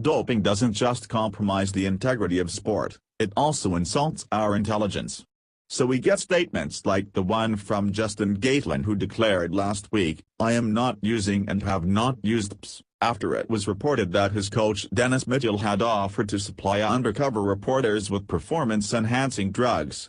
doping doesn't just compromise the integrity of sport, it also insults our intelligence. So we get statements like the one from Justin Gatlin, who declared last week, "I am not using and have not used PSS," after it was reported that his coach Dennis Mitchell had offered to supply undercover reporters with performance-enhancing drugs.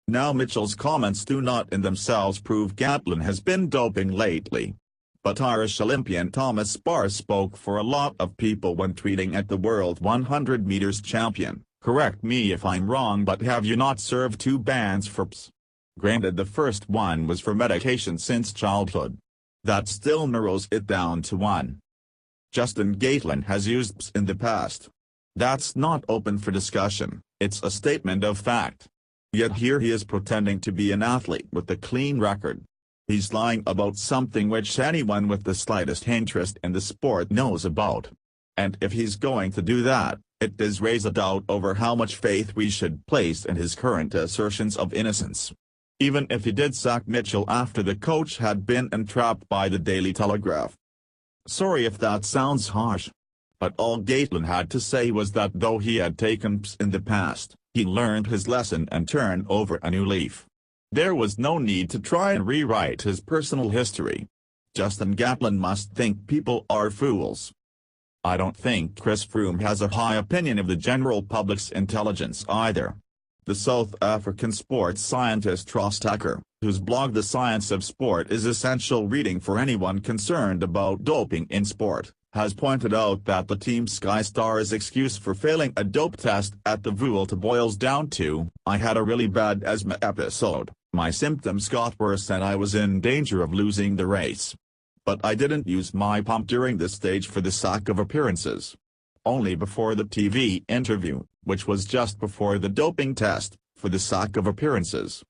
Now Mitchell's comments do not in themselves prove Gatlin has been doping lately. But Irish Olympian Thomas Barr spoke for a lot of people when tweeting at the World 100 meters champion, "Correct me if I'm wrong, but have you not served 2 bans for PSS? Granted, the first one was for medication since childhood. That still narrows it down to 1. Justin Gatlin has used PSS in the past. That's not open for discussion, it's a statement of fact. Yet here he is pretending to be an athlete with a clean record. He's lying about something which anyone with the slightest interest in the sport knows about. And if he's going to do that, it does raise a doubt over how much faith we should place in his current assertions of innocence. Even if he did sack Mitchell after the coach had been entrapped by the Daily Telegraph. Sorry if that sounds harsh. But all Gatlin had to say was that though he had taken PSS in the past, he learned his lesson and turned over a new leaf. There was no need to try and rewrite his personal history. Justin Gatlin must think people are fools. I don't think Chris Froome has a high opinion of the general public's intelligence either. The South African sports scientist Ross Tucker, whose blog The Science of Sport is essential reading for anyone concerned about doping in sport, has pointed out that the Team Sky Stars' excuse for failing a dope test at the Vuelta boils down to, "I had a really bad asthma episode, my symptoms got worse and I was in danger of losing the race. But I didn't use my pump during this stage for the sake of appearances. Only before the TV interview, which was just before the doping test, for the sake of appearances."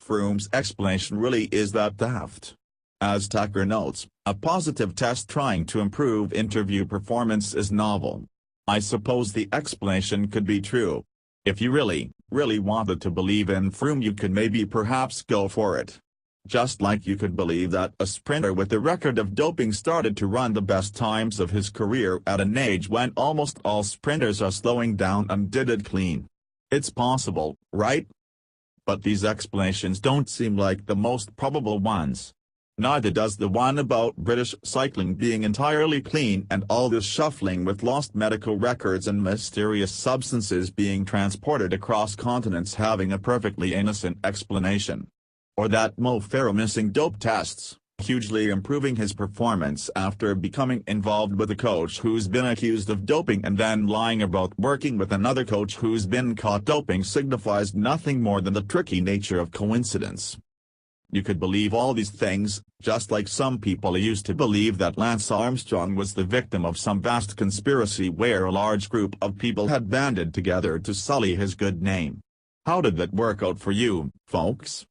Froome's explanation really is that daft. As Tucker notes, a positive test trying to improve interview performance is novel. I suppose the explanation could be true. If you really wanted to believe in Froome, you could maybe perhaps go for it. Just like you could believe that a sprinter with a record of doping started to run the best times of his career at an age when almost all sprinters are slowing down and did it clean. It's possible, right? But these explanations don't seem like the most probable ones. Neither does the one about British cycling being entirely clean and all this shuffling with lost medical records and mysterious substances being transported across continents having a perfectly innocent explanation. Or that Mo Farah missing dope tests, hugely improving his performance after becoming involved with a coach who's been accused of doping and then lying about working with another coach who's been caught doping signifies nothing more than the tricky nature of coincidence. You could believe all these things, just like some people used to believe that Lance Armstrong was the victim of some vast conspiracy where a large group of people had banded together to sully his good name. How did that work out for you, folks?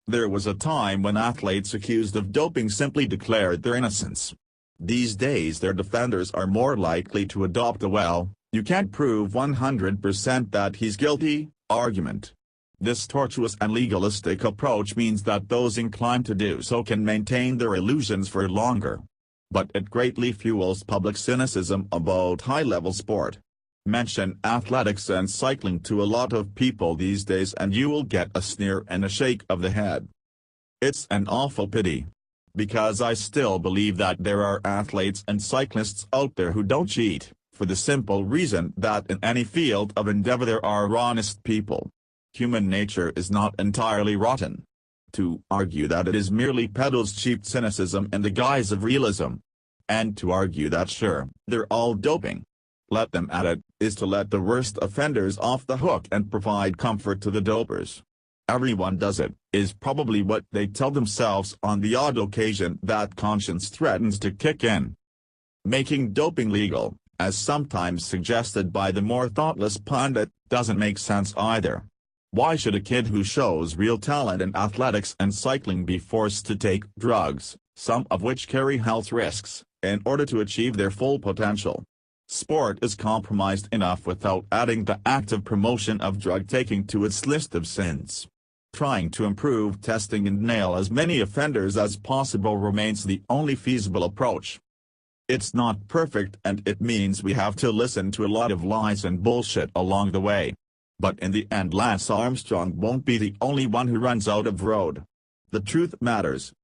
There was a time when athletes accused of doping simply declared their innocence. These days their defenders are more likely to adopt a "well, you can't prove 100% that he's guilty" argument. This tortuous and legalistic approach means that those inclined to do so can maintain their illusions for longer. But it greatly fuels public cynicism about high-level sport. Mention athletics and cycling to a lot of people these days and you will get a sneer and a shake of the head. It's an awful pity. Because I still believe that there are athletes and cyclists out there who don't cheat, for the simple reason that in any field of endeavor there are honest people. Human nature is not entirely rotten. To argue that it is merely peddles cheap cynicism in the guise of realism. And to argue that sure, they're all doping. Let them at it, is to let the worst offenders off the hook and provide comfort to the dopers. Everyone does it, is probably what they tell themselves on the odd occasion that conscience threatens to kick in. Making doping legal, as sometimes suggested by the more thoughtless pundit, doesn't make sense either. Why should a kid who shows real talent in athletics and cycling be forced to take drugs, some of which carry health risks, in order to achieve their full potential? Sport is compromised enough without adding the active promotion of drug-taking to its list of sins. Trying to improve testing and nail as many offenders as possible remains the only feasible approach. It's not perfect and it means we have to listen to a lot of lies and bullshit along the way. But in the end Lance Armstrong won't be the only one who runs out of road. The truth matters,